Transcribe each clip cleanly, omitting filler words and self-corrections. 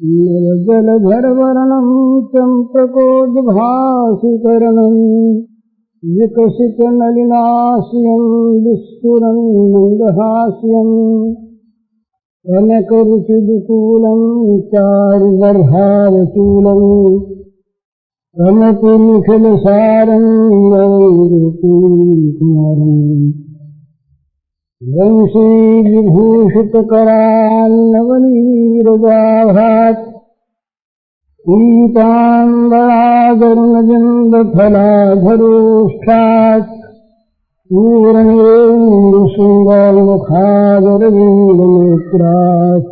जलधरवर्णं चम्प्रकोद्भासिकरणं विकसितनलिनास्यं विस्फुरन् मन्दहास्यम् कनकरुचिदुकूलं चारुगर्भावचूलं कनकनिखिलसारं कुमारम् वंशीविभूषितकरान्नवनीरजाभात् पीताम्बरागरुणजन्दफलाधरोष्ठात् पूर्णेन्दुशृङ्गामुखादरविन्दनेत्रात्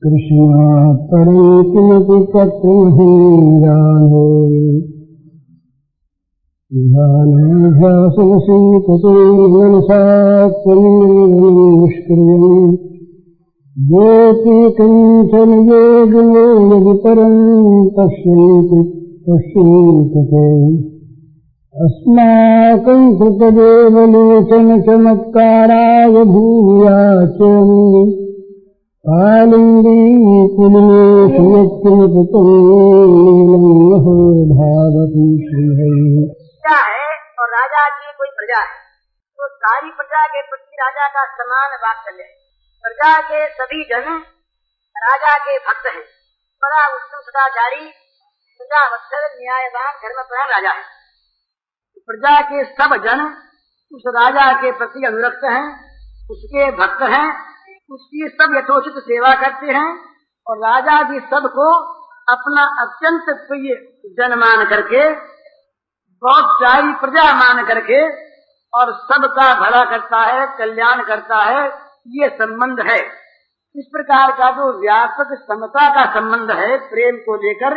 कृष्णात् परं किमपि तत्त्वमहि जाने ध्यानाभ्यासवशीकृतेर्मनसात्मनिष्क्रियम् योऽपि कञ्चन योगिनो यदि परं पश्यन्ति ते अस्माकं कृतदेवलोचनचमत्काराय भूयाचम् कालिन्दी कुलिनेषु यत्किमपि नीलं भावति श्रीहरिः। क्या है और राजा की कोई प्रजा है तो सारी प्रजा के प्रति राजा का समान वात्सल्य है। प्रजा के सभी जन राजा के भक्त हैं। बड़ा उत्तम सदाचारी प्रजावत्सल न्यायवान धर्मपरायण राजा है। प्रजा के सब जन उस राजा के प्रति अनुरक्त हैं, उसके भक्त हैं, उसकी सब यथोचित सेवा करते हैं और राजा भी सबको अपना अत्यंत प्रिय जन मान करके, बहुत प्यारी प्रजा मान करके और सबका भला करता है, कल्याण करता है। ये संबंध है। इस प्रकार का जो व्यापक समता का संबंध है प्रेम को लेकर,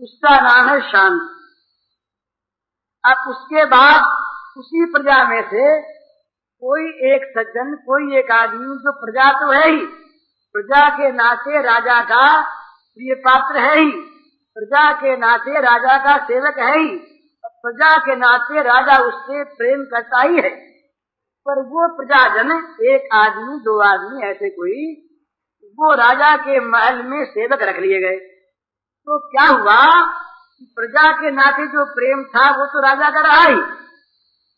उसका नाम है शांति। अब उसके बाद उसी प्रजा में से कोई एक सज्जन, कोई एक आदमी, जो प्रजा तो है ही, प्रजा के नाते राजा का प्रिय पात्र है ही, प्रजा के नाते राजा का सेवक है ही, प्रजा के नाते राजा उससे प्रेम करता ही है। पर वो प्रजाजन, एक आदमी, दो आदमी, ऐसे कोई, वो राजा के महल में सेवक रख लिए गए। तो क्या हुआ, प्रजा के नाते जो प्रेम था वो तो राजा का रहा ही,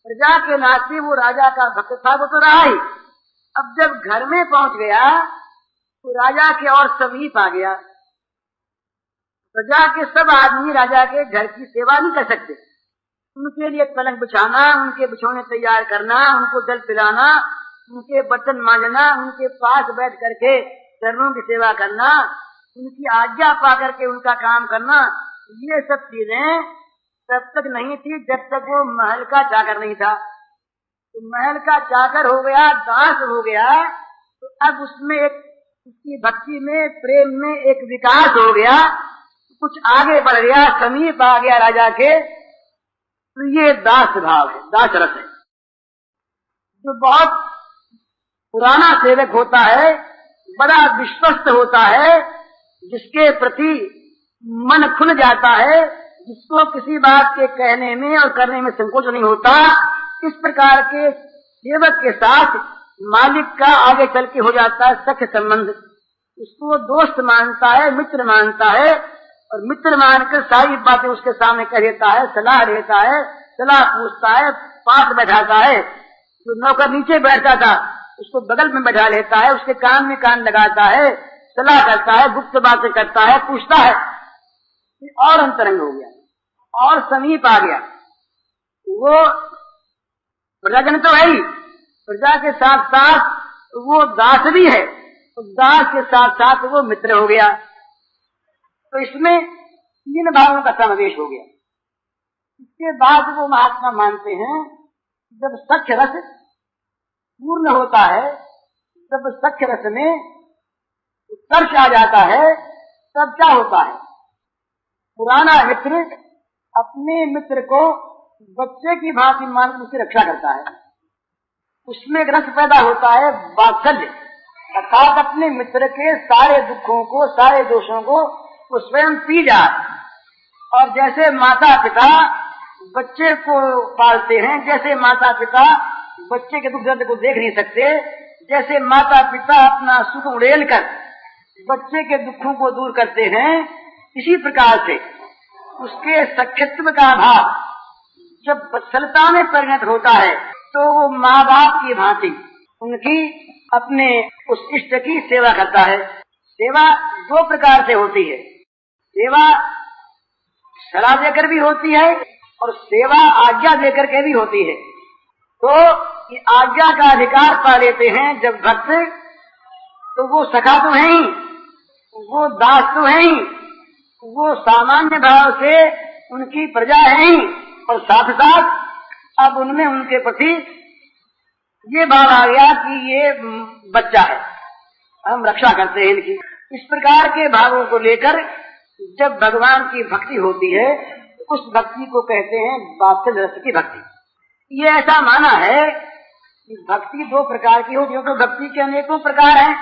प्रजा के नाते वो राजा का भक्त था वो तो रहा ही। अब जब घर में पहुंच गया तो राजा के और समीप आ गया। प्रजा के सब आदमी राजा के घर की सेवा नहीं कर सकते। उनके लिए पलंग बिछाना, उनके बिछौने तैयार करना, उनको जल पिलाना, उनके बर्तन मांजना, उनके पास बैठ करके चरणों की सेवा करना, उनकी आज्ञा पा करके उनका काम करना, ये सब चीजें तब तक नहीं थी जब तक वो महल का चाकर नहीं था। तो महल का चाकर हो गया, दास हो गया, तो अब उसमें एक, उसकी भक्ति में, प्रेम में एक विकास हो गया, कुछ आगे बढ़ गया, समीप आ गया राजा के। तो ये दास भाव है, दास रस है। जो बहुत पुराना सेवक होता है, बड़ा विश्वस्त होता है, जिसके प्रति मन खुल जाता है, जिसको किसी बात के कहने में और करने में संकोच नहीं होता, इस प्रकार के सेवक के साथ मालिक का आगे चल के हो जाता है सख्य संबंध। उसको दोस्त मानता है, मित्र मानता है, और मित्र मानकर सारी बातें उसके सामने कह देता है, सलाह देता है, सलाह पूछता है, पास बैठाता है। जो नौकर नीचे बैठता था उसको बगल में बैठा लेता है, उसके कान में कान लगाता है, सलाह करता है, गुप्त बातें करता है, पूछता है। और अंतरंग हो गया और समीप आ गया। वो प्रजाजन तो है ही, प्रजा के साथ साथ वो दास भी है, तो दास के साथ साथ वो मित्र हो गया। तो इसमें तीन भावों का समावेश हो गया। इसके बाद वो महात्मा मानते हैं जब सख्य रस पूर्ण होता है, जब सख्य रस में उत्कर्ष आ जाता है, तब क्या होता है, पुराना मित्र अपने मित्र को बच्चे की भांति मानकर उसकी रक्षा करता है। उसमें एक रस पैदा होता है वात्सल्य, अर्थात अपने मित्र के सारे दुखों को, सारे दोषों को वो स्वयं पी जाए। और जैसे माता पिता बच्चे को पालते हैं, जैसे माता पिता बच्चे के दुख दर्द को देख नहीं सकते, जैसे माता पिता अपना सुख उड़ेल कर बच्चे के दुखों को दूर करते हैं, इसी प्रकार से उसके सख्यत्व का भाव जब वत्सलता में परिणत होता है तो वो माँ बाप की भांति उनकी अपने उस इष्ट की सेवा करता है। सेवा दो प्रकार से होती है, सेवा सलाह देकर भी होती है और सेवा आज्ञा देकर के भी होती है। तो ये आज्ञा का अधिकार पा लेते हैं जब भक्त, तो वो सखा तो है ही, वो दास तो है ही, वो सामान्य भाव से उनकी प्रजा है ही, और साथ साथ अब उनमें उनके प्रति ये भाव आ गया कि ये बच्चा है, हम रक्षा करते हैं इनकी। इस प्रकार के भावों को लेकर जब भगवान की भक्ति होती है तो उस भक्ति को कहते हैं वात्सल्य रस की भक्ति। ये ऐसा माना है कि भक्ति दो प्रकार की होती है, तो भक्ति के अनेकों प्रकार हैं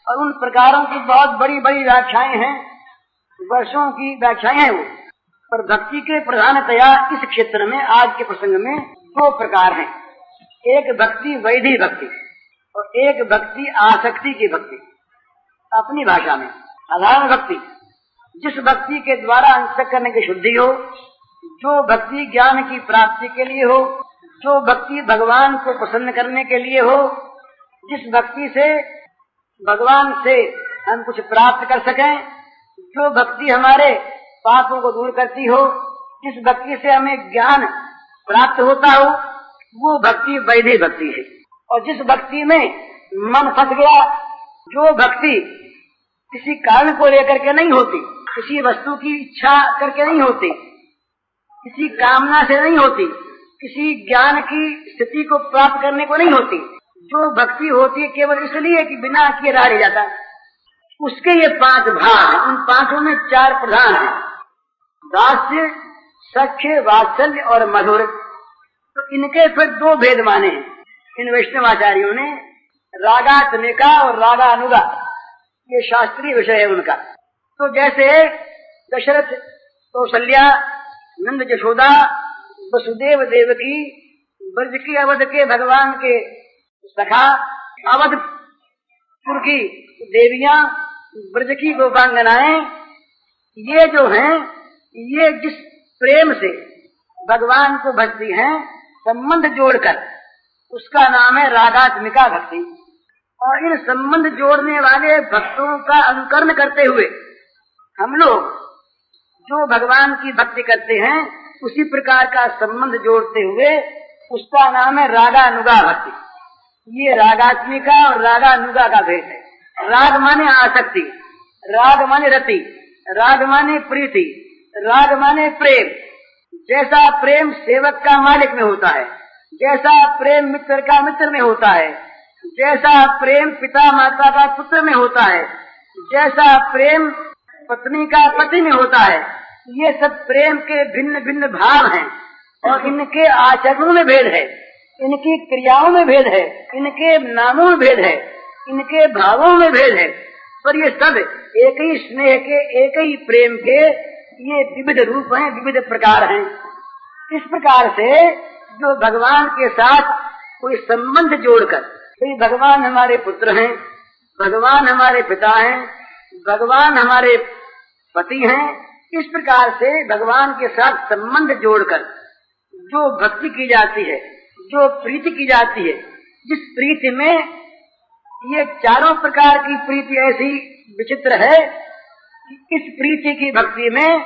और उन प्रकारों की बहुत बड़ी बड़ी व्याख्याएं हैं, वर्षों की व्याख्याएं हैं वो। पर भक्ति के प्रधानतया इस क्षेत्र में आज के प्रसंग में दो प्रकार हैं, एक भक्ति वैधि भक्ति और एक भक्ति आसक्ति की भक्ति। अपनी भाषा में साधारण भक्ति, जिस भक्ति के द्वारा अंतःकरण की शुद्धि हो, जो भक्ति ज्ञान की प्राप्ति के लिए हो, जो भक्ति भगवान को प्रसन्न करने के लिए हो, जिस भक्ति से भगवान से हम कुछ प्राप्त कर सकें, जो भक्ति हमारे पापों को दूर करती हो, जिस भक्ति से हमें ज्ञान प्राप्त होता हो, वो भक्ति वैधि भक्ति है। और जिस भक्ति में मन फंस गया, जो भक्ति किसी कारण को लेकर के नहीं होती, किसी वस्तु की इच्छा करके नहीं होती, किसी कामना से नहीं होती, किसी ज्ञान की स्थिति को प्राप्त करने को नहीं होती, जो भक्ति होती है केवल इसलिए कि बिना किए रह नहीं जाता, उसके ये 5 भाग हैं। उन 5 में 4 प्रधान हैं, दास्य, सख्य, वात्सल्य और मधुर। तो इनके फिर 2 भेद माने हैं इन वैष्णवाचार्यों ने, रागात्मिका और रागानुगा, ये शास्त्रीय विषय है उनका। तो जैसे दशरथ, कौशल्या, नंद, यशोदा, वसुदेव देवकी, ब्रज की अवध के भगवान के सखा, अवधपुर की देवियां, ब्रज की गोपांगनाएं, ये जो हैं, ये जिस प्रेम से भगवान को भक्ति हैं, संबंध जोड़कर, उसका नाम है रागात्मिका भक्ति। और इन संबंध जोड़ने वाले भक्तों का अनुकरण करते हुए हम लोग जो भगवान की भक्ति करते हैं, उसी प्रकार का संबंध जोड़ते हुए उसका नाम है रागानुगा भक्ति। ये रागात्मिका और रागानुगा का भेद है। राग माने आसक्ति, राग माने रति, राग माने प्रीति, राग माने प्रेम। जैसा प्रेम सेवक का मालिक में होता है, जैसा प्रेम मित्र का मित्र में होता है, जैसा प्रेम पिता माता का पुत्र में होता है, जैसा प्रेम पत्नी का पति में होता है, ये सब प्रेम के भिन्न भिन्न भाव हैं और इनके आचरणों में भेद है, इनकी क्रियाओं में भेद है, इनके नामों में भेद है, इनके भावों में भेद है, पर ये सब एक ही स्नेह के, एक ही प्रेम के ये विविध रूप हैं, विविध प्रकार हैं। इस प्रकार से जो भगवान के साथ कोई संबंध जोड़कर, भाई भगवान हमारे पुत्र हैं, भगवान हमारे पिता हैं, भगवान हमारे पति हैं, इस प्रकार से भगवान के साथ संबंध जोड़कर जो भक्ति की जाती है, जो प्रीति की जाती है, जिस प्रीति में ये चारों प्रकार की प्रीति ऐसी विचित्र है कि इस प्रीति की भक्ति में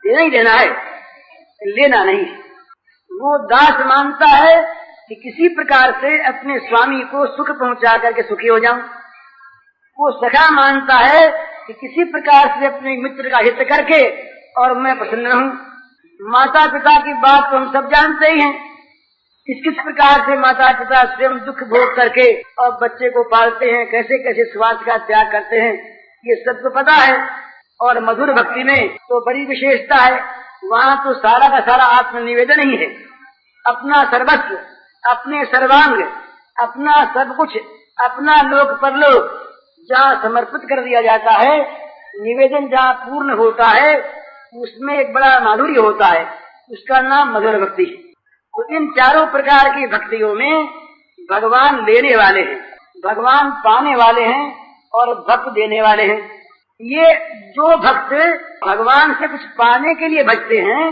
नहीं देना है, लेना नहीं। वो दास मानता है कि किसी प्रकार से अपने स्वामी को सुख पहुंचा करके सुखी हो जाऊं, वो सखा मानता है कि किसी प्रकार से अपने मित्र का हित करके और मैं प्रसन्न रहूं। माता पिता की बात तो हम सब जानते ही हैं, किस प्रकार से माता पिता स्वयं दुख भोग करके और बच्चे को पालते हैं, कैसे कैसे स्वार्थ का त्याग करते हैं, ये सबको पता है। और मधुर भक्ति में तो बड़ी विशेषता है, वहाँ तो सारा का सारा आत्मनिवेदन ही है, अपना सर्वस्व, अपने सर्वांग, अपना सब कुछ, अपना लोक परलोक जहाँ समर्पित कर दिया जाता है, निवेदन जहाँ पूर्ण होता है, उसमें एक बड़ा माधुर्य होता है, उसका नाम मधुर भक्ति है। तो इन चारों प्रकार की भक्तियों में भगवान लेने वाले हैं, भगवान पाने वाले हैं और भक्त देने वाले हैं। ये जो भक्त भगवान से कुछ पाने के लिए भजते हैं,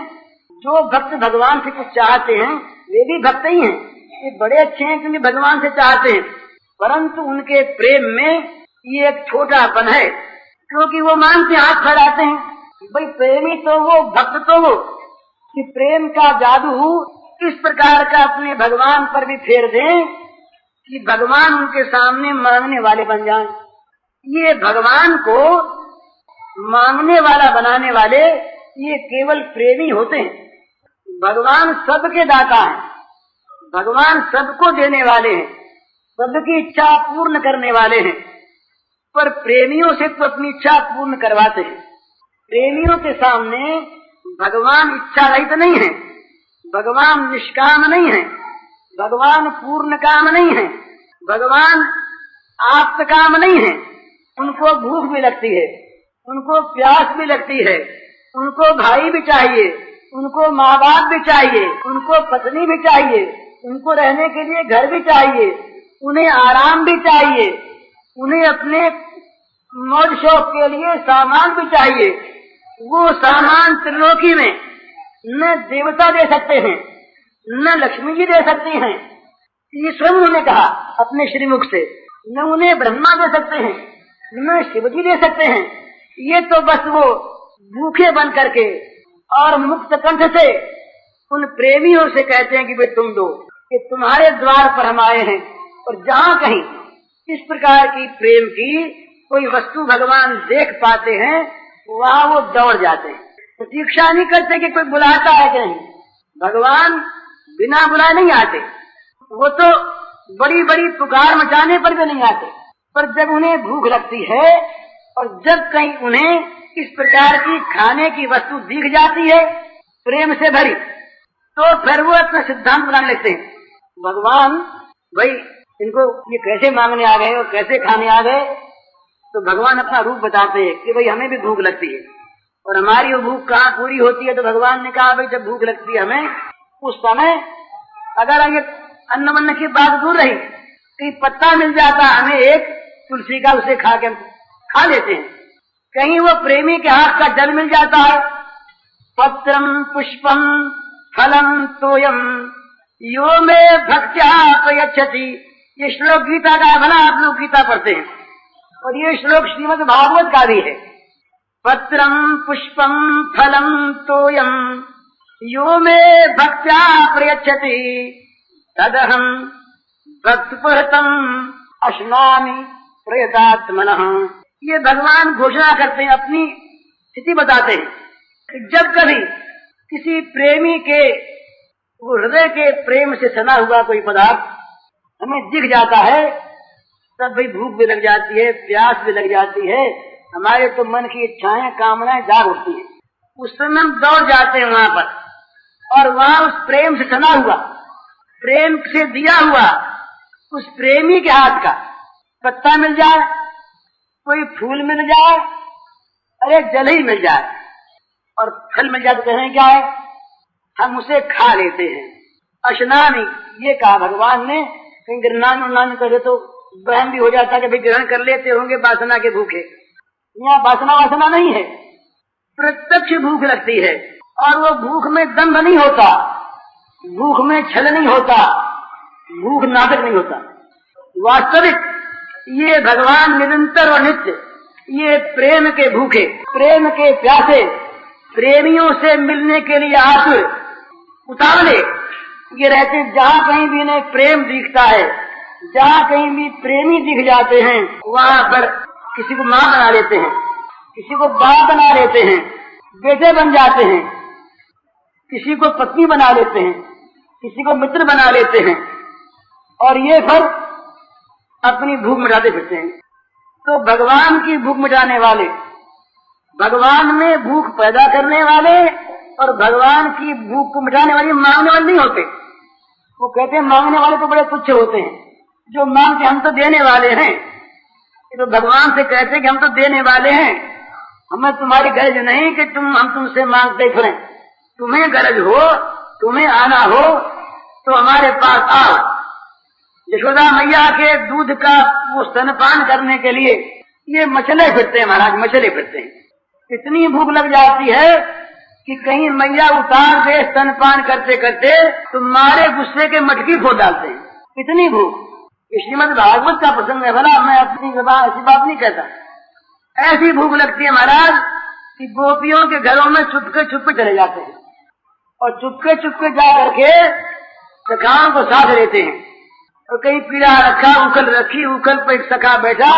जो भक्त भगवान से कुछ चाहते हैं, वे भी भक्त ही हैं। ये बड़े अच्छे हैं क्योंकि भगवान से चाहते हैं, परंतु उनके प्रेम में ये एक छोटापन है, क्योंकि वो मानते हाथ फैलाते हैं। भाई प्रेमी तो वो, भक्त तो वो, कि प्रेम का जादू इस प्रकार का अपने भगवान पर भी फेर दें कि भगवान उनके सामने मांगने वाले बन जाएं। ये भगवान को मांगने वाला बनाने वाले ये केवल प्रेमी होते हैं। भगवान सबके दाता हैं, भगवान सबको देने वाले हैं, सबकी इच्छा पूर्ण करने वाले हैं, पर प्रेमियों से तो अपनी इच्छा पूर्ण करवाते हैं। प्रेमियों के सामने भगवान इच्छा रहित नहीं है, भगवान निष्काम नहीं है, भगवान पूर्ण काम नहीं है, भगवान आप्त काम नहीं है। उनको भूख भी लगती है, उनको प्यास भी लगती है, उनको भाई भी चाहिए, उनको माँ बाप भी चाहिए, उनको पत्नी भी चाहिए, उनको रहने के लिए घर भी चाहिए, उन्हें आराम भी चाहिए, उन्हें अपने मौज शौक के लिए सामान भी चाहिए। वो सामान त्रिलोकी में न देवता दे सकते हैं, न लक्ष्मी जी दे सकती हैं, ईश्वर उन्होंने कहा अपने श्रीमुख से, न उन्हें ब्रह्मा दे सकते हैं, न शिव जी दे सकते हैं। ये तो बस वो भूखे बन करके और मुक्त कंठ से उन प्रेमियों से कहते हैं कि वे तुम दो, कि तुम्हारे द्वार पर हम आए हैं। और जहाँ कहीं इस प्रकार की प्रेम की कोई वस्तु भगवान देख पाते हैं, वहाँ वो दौड़ जाते हैं, प्रतीक्षा नहीं करते कि कोई बुलाता है कि नहीं। भगवान बिना बुलाए नहीं आते, वो तो बड़ी बड़ी पुकार मचाने पर भी नहीं आते, पर जब उन्हें भूख लगती है और जब कहीं उन्हें इस प्रकार की खाने की वस्तु दिख जाती है प्रेम से भरी, तो फिर वो अपना सिद्धांत बनाने लगते हैं। भगवान भाई इनको ये कैसे मांगने आ गए और कैसे खाने आ गए, तो भगवान अपना रूप बताते हैं कि भाई हमें भी भूख लगती है, और हमारी वो भूख कहाँ पूरी होती है। तो भगवान ने कहा भाई जब भूख लगती है हमें, उस समय अगर ये अन्न वन्न की बात दूर रही, कहीं पत्ता मिल जाता हमें एक तुलसी का, उसे खा लेते हैं। कहीं वो प्रेमी के हाथ का जल मिल जाता है, पत्रम पुष्पम फलम तोयम यो में भक्त्या प्रयच्छति। ये श्लोक गीता का है, भला आप लोग गीता पढ़ते हैं, और ये श्लोक श्रीमद् भागवत का भी है। पत्रम पुष्पम फलम तोयम यो में भक्त्या प्रयच्छति तदहम भक्तपरतम अश्नामि प्रयतात्मनः। ये भगवान घोषणा करते हैं, अपनी स्थिति बताते हैं। जब कभी किसी प्रेमी के हृदय के प्रेम से सना हुआ कोई पदार्थ हमें दिख जाता है, तब भाई भूख भी लग जाती है, प्यास भी लग जाती है, हमारे तो मन की इच्छाएं कामनाएं जाग उठती है। उस समय हम दौड़ जाते हैं वहाँ पर, और वहाँ उस प्रेम से सना हुआ, प्रेम से दिया हुआ उस प्रेमी के हाथ का पत्ता मिल जाए, कोई फूल मिल जाए, अरे जल ही मिल जाए और फल मिल जाए, तो कहें क्या है, हम उसे खा लेते हैं। अशनामी ये कहा भगवान ने, कहीं गिरनान उन्नान करे तो बहन भी हो जाता कि भाई ग्रहण कर लेते होंगे वासना के भूखे। यहाँ वासना नहीं है, प्रत्यक्ष भूख लगती है, और वो भूख में दम्भ नहीं होता, भूख में छल नहीं होता, भूख नाटक नहीं होता। वास्तविक ये भगवान निरंतर और नित्य ये प्रेम के भूखे, प्रेम के प्यासे, प्रेमियों से मिलने के लिए आतुर उतावले ये रहते। जहाँ कहीं भी इन्हें प्रेम दिखता है, जहाँ कहीं भी प्रेमी दिख जाते हैं, वहाँ पर किसी को माँ बना लेते हैं, किसी को बाप बना लेते हैं, बेटे बन जाते हैं, किसी को पत्नी बना लेते हैं, किसी को मित्र बना लेते हैं, और ये फिर अपनी भूख मिटाते फिरते हैं। तो भगवान की भूख मिटाने वाले, भगवान में भूख पैदा करने वाले और भगवान की भूख को मिटाने वाले मांगने वाले नहीं होते। वो कहते हैं मांगने वाले तो बड़े तुच्छ होते हैं, जो मांगते हम तो देने वाले हैं। तो भगवान से कहते हैं कि हम तो देने वाले हैं, हमें तुम्हारी गरज नहीं कि हम तुमसे मांगते फिरें। तुम्हें गरज हो, तुम्हें आना हो तो हमारे पास आओ। यशोदा मैया के दूध का वो स्तनपान करने के लिए ये मचले फिरते हैं महाराज, मचले फिरते हैं। इतनी भूख लग जाती है कि कहीं मैया उतार दे स्तनपान करते करते तो मारे गुस्से के मटकी फोड़ डालते हैं, इतनी भूख। श्रीमद् भागवत का प्रसंग है, भला मैं अपनी ऐसी बात नहीं कहता। ऐसी भूख लगती है महाराज कि गोपियों के घरों में चुपके चुपके चले जाते हैं और चुपके चुपके जा करके सखाओं को साथ लेते हैं। और कहीं पीड़ा रखा, उखल रखी, उखल पर एक सखा बैठा,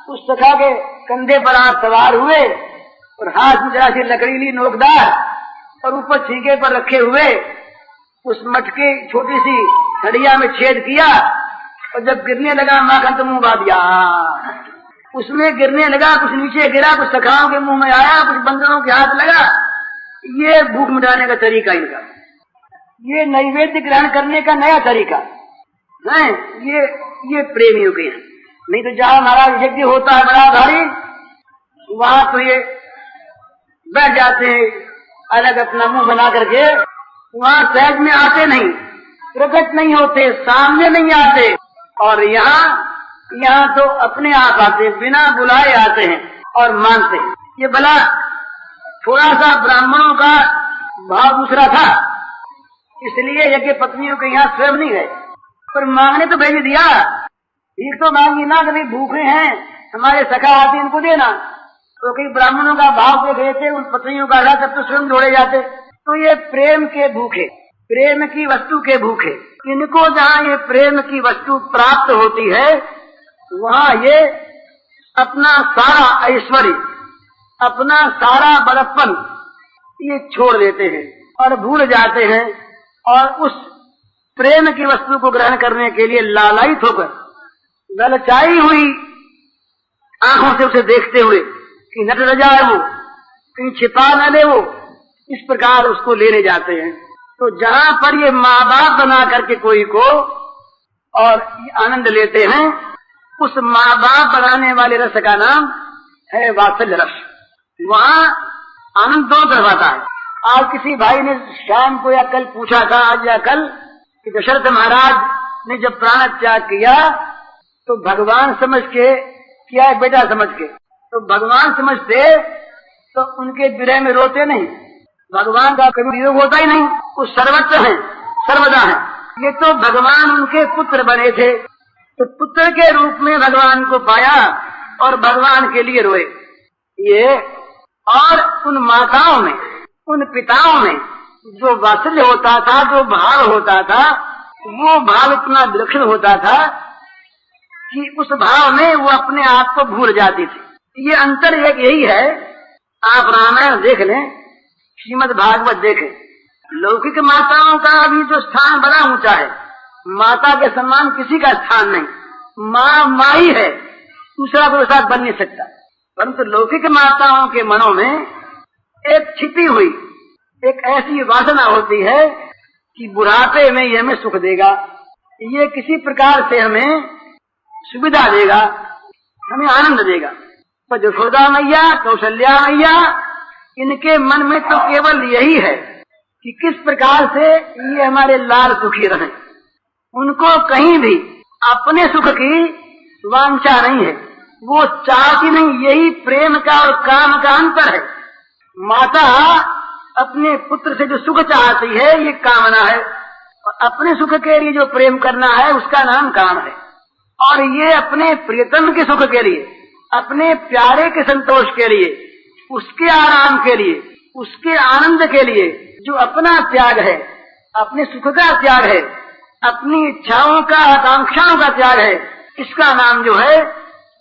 उस सखा के कंधे पर आप सवार हुए और हाथ में जरा सी लकड़ीली नोकदार और ऊपर छींके पर रखे हुए उस मटके छोटी सी हड़िया में छेद किया और जब गिरने लगा माखन तो मुंह बा दिया। उसमें गिरने लगा, कुछ नीचे गिरा, कुछ सखाओं के मुंह में आया, कुछ बंदरों के हाथ लगा। ये भूख मिटाने का तरीका इनका, ये नैवेद्य ग्रहण करने का नया तरीका है। ये प्रेमियों के हैं। नहीं तो जहाँ महाराज यज्ञ होता है बड़ा भारी, वहां तो ये बैठ जाते हैं अलग अपना मुंह बना करके, वहाँ सहज में आते नहीं, प्रकट नहीं होते, सामने नहीं आते। और यहाँ तो अपने आप आते, बिना बुलाए आते हैं और मानते हैं। ये भला थोड़ा सा ब्राह्मणों का भाव दूसरा था, इसलिए यज्ञ पत्नियों के यहाँ स्वयं नहीं गए, पर मांगने तो भेज दिया। भीख तो मांगी ना, कभी भूखे हैं हमारे सखा आते इनको देना, तो कई ब्राह्मणों का भाव देख रहे थे, उन पत्नियों का तब तो स्वयं जोड़े जाते। तो ये प्रेम के भूखे, प्रेम की वस्तु के भूखे, इनको जहाँ ये प्रेम की वस्तु प्राप्त होती है वहाँ ये अपना सारा ऐश्वर्य, अपना सारा बड़प्पन ये छोड़ देते हैं और भूल जाते हैं और उस प्रेम की वस्तु को ग्रहण करने के लिए लालायित होकर, ललचाई हुई आंखों से उसे देखते हुए कि नट न जाए वो, कहीं छिपा न ले वो, इस प्रकार उसको लेने जाते हैं। तो जहाँ पर ये माँ बाप बना करके कोई को और आनंद लेते हैं, उस माँ बाप बनाने वाले रस का नाम है वात्सल्य रस। वहाँ आनंद दोनों तरफ आता है। आज किसी भाई ने शाम को या कल पूछा था, आज या कल, कि दशरथ महाराज ने जब प्राण त्याग किया तो भगवान समझ के किया, बेटा समझ के, तो भगवान समझते तो उनके विरह में रोते नहीं। भगवान का कभी वियोग होता ही नहीं, वो सर्वत्र है, सर्वदा है। ये तो भगवान उनके पुत्र बने थे, तो पुत्र के रूप में भगवान को पाया और भगवान के लिए रोए। ये और उन माताओं में, उन पिताओं में जो वात्सल्य होता था, जो भाव होता था, वो भाव इतना विलक्षण होता था कि उस भाव में वो अपने आप को भूल जाती थी। ये अंतर एक यही है। आप रामायण देख लें, श्रीमद् भागवत देखें, लौकिक माताओं का अभी जो स्थान बड़ा ऊंचा है, माता के समान किसी का स्थान नहीं। माँ ही है, दूसरा कोई साथ बन नहीं सकता। परंतु लौकिक माताओं के मनों में एक छिपी हुई एक ऐसी वासना होती है कि बुढ़ापे में ये हमें सुख देगा, ये किसी प्रकार से हमें सुविधा देगा, हमें आनंद देगा। पर यशोदा मैया, कौशल्या मैया, इनके मन में तो केवल यही है कि किस प्रकार से ये हमारे लाल सुखी रहें। उनको कहीं भी अपने सुख की वांछा नहीं है, वो चाहती नहीं। यही प्रेम का और काम का अंतर है। माता अपने पुत्र से जो सुख चाहती है ये कामना है, और अपने सुख के लिए जो प्रेम करना है उसका नाम काम है। और ये अपने प्रियतम के सुख के लिए, अपने प्यारे के संतोष के लिए, उसके आराम के लिए, उसके आनंद के लिए जो अपना त्याग है, अपने सुख का त्याग है, अपनी इच्छाओं का, आकांक्षाओं का त्याग है, इसका नाम जो है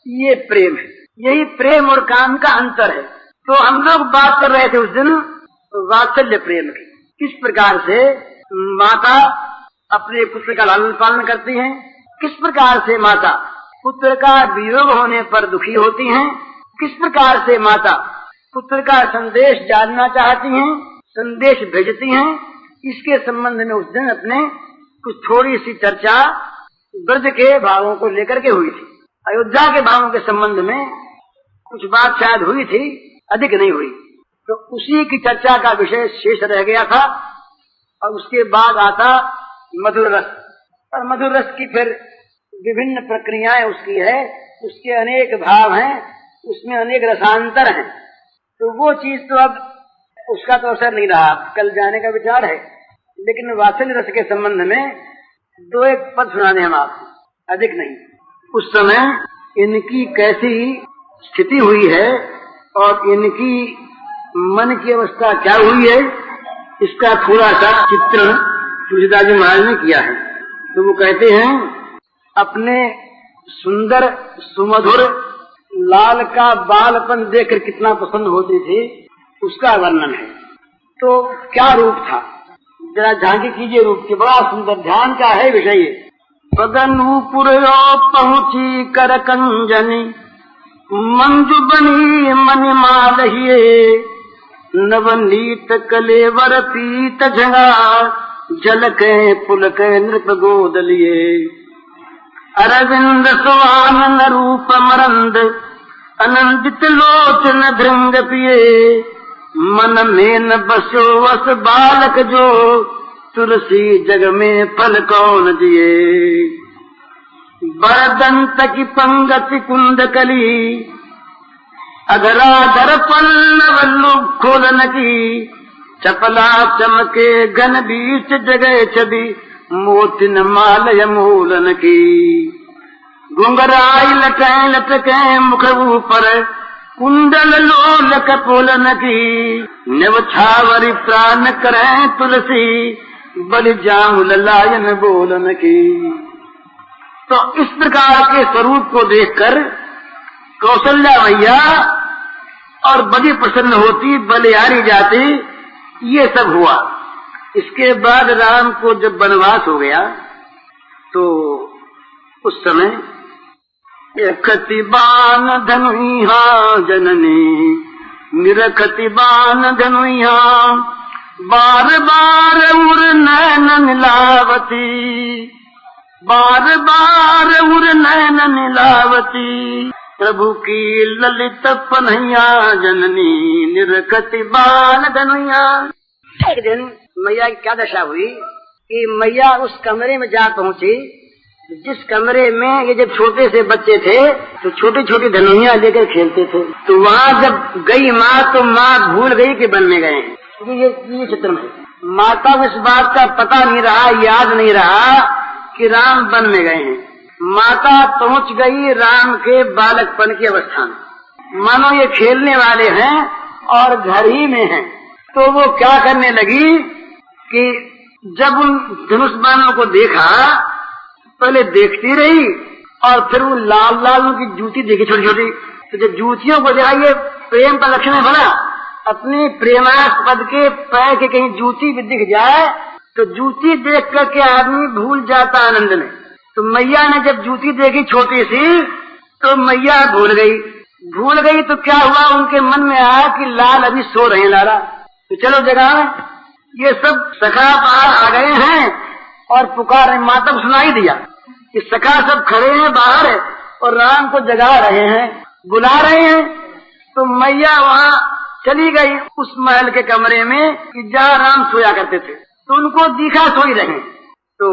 ये प्रेम है। यही प्रेम और काम का अंतर है। तो हम लोग बात कर रहे थे उस दिन वात्सल्य प्रेम की, किस प्रकार से माता अपने पुत्र का लालन पालन करती हैं, किस प्रकार से माता पुत्र का वियोग होने पर दुखी होती हैं, किस प्रकार से माता पुत्र का संदेश जानना चाहती हैं, संदेश भेजती हैं। इसके संबंध में उस दिन अपने कुछ थोड़ी सी चर्चा ब्रज के भावों को लेकर के हुई थी। अयोध्या के भावों के संबंध में कुछ बात शायद हुई थी, अधिक नहीं हुई, तो उसी की चर्चा का विषय शेष रह गया था। और उसके बाद आता मधुर रस, और मधुर रस की फिर विभिन्न प्रक्रियाएं उसकी है, उसके अनेक भाव हैं, उसमें अनेक रसांतर हैं, तो वो चीज तो अब उसका तो असर नहीं रहा, कल जाने का विचार है। लेकिन वात्सल्य रस के संबंध में 2-1 पद सुना दें हम आपको, अधिक नहीं। उस समय इनकी कैसी स्थिति हुई है और इनकी मन की अवस्था क्या हुई है, इसका थोड़ा सा चित्रण तुलसीदास जी महाराज ने किया है। तो वो कहते हैं, अपने सुंदर सुमधुर लाल का बालपन देखकर कितना पसंद होती थी, उसका वर्णन है। तो क्या रूप था, जरा झांकी कीजिए रूप के, बड़ा सुंदर, ध्यान का है विषय। पदनूपुर पहुंची कर कंजनी, मंजू बनी मनि मालहिए, नवनीत कलेवर पीत झंगा, झलके पुलके नृप गोद लिए। अरविंद स्वानन रूप मरंद, अनंदित लोचन भृंग पिए, मन में न बसो वस बालक जो, तुलसी जग में फल कौन दिए। बरदंत की पंगति कुंद कली, अधराधर पल्लव खोलन की, चपला चमके घन बीच जगह छवि, मोतिन मालय मूलन की। घुंघराई लटके लटके मुख ऊपर, कुंडल लोल कपोलन की। नव छावरी प्राण करें तुलसी, बलि जाऊं ललायन बोलन की। तो इस प्रकार के स्वरूप को देखकर कौशल्या मैया और बड़ी प्रसन्न होती, बलिहारी जाती, ये सब हुआ। इसके बाद राम को जब वनवास हो गया तो उस समय एकति बान धनुहा जननी, निरखति बान धनुहा, बार बार उर नैन नीलावती, बार बार उर नैन नीलावती, प्रभु की ललित पन्हैया जननी, निरखति बान धनुहा। एक दिन मैया की क्या दशा हुई कि मैया उस कमरे में जा पहुंची जिस कमरे में ये जब छोटे से बच्चे थे तो छोटी छोटी धनुइयां लेकर खेलते थे। तो वहाँ जब गई माँ तो माँ भूल गई कि वन में गए हैं। ये चित्र में माता को इस बात का पता नहीं रहा, याद नहीं रहा कि राम वन में गए हैं। माता पहुंच गई राम के बालकपन की अवस्था में, मानो ये खेलने वाले हैं और घर ही में हैं। तो वो क्या करने लगी कि जब उन धनुष बाणों को देखा, पहले देखती रही और फिर वो लाल लाल की जूती देखी छोटी छोटी। तो जब जूतियों को देखा, ये प्रेम का लक्षण है भला, अपनी प्रेमास्पद के पैर के कहीं जूती भी दिख जाए तो जूती देख करके आदमी भूल जाता आनंद में। तो मैया ने जब जूती देखी छोटी सी तो मैया भूल गई। तो क्या हुआ, उनके मन में आया कि लाल अभी सो रहे हैं लाला, तो चलो जगह। ये सब सखा बाहर आ गए हैं और पुकार रहे। माता को सुनाई दिया कि सखा सब खड़े हैं बाहर और राम को जगा रहे हैं, बुला रहे हैं। तो मैया वहाँ चली गई उस महल के कमरे में कि जहाँ राम सोया करते थे। तो उनको दिखा सोई रहे। तो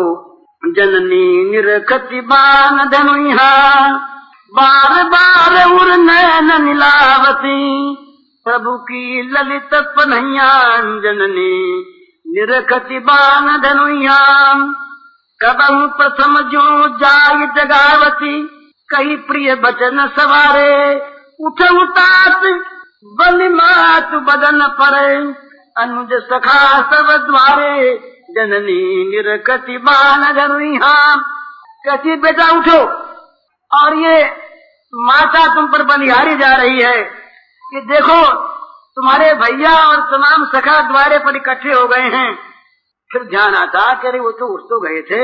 जननी निरखति बान धनुहा, बार बार उर नैन नीलावती, प्रभु की ललित पन्हैया जननी, निरखति बान धनुहा। कबहु प्रथम जो जाय जगावती, कही प्रिय बचन सवारे, उठ उतात बलि मातु बदन परे, अनुज सखा सब द्वारे, जननी निरखति बान धनुहा। कहती बेटा उठो, और ये माता तुम पर बलिहारी जा रही है कि देखो तुम्हारे भैया और तमाम सखा द्वारे पर इकट्ठे हो गए हैं। फिर ध्यान आता कि अरे वो तो उठ तो गए थे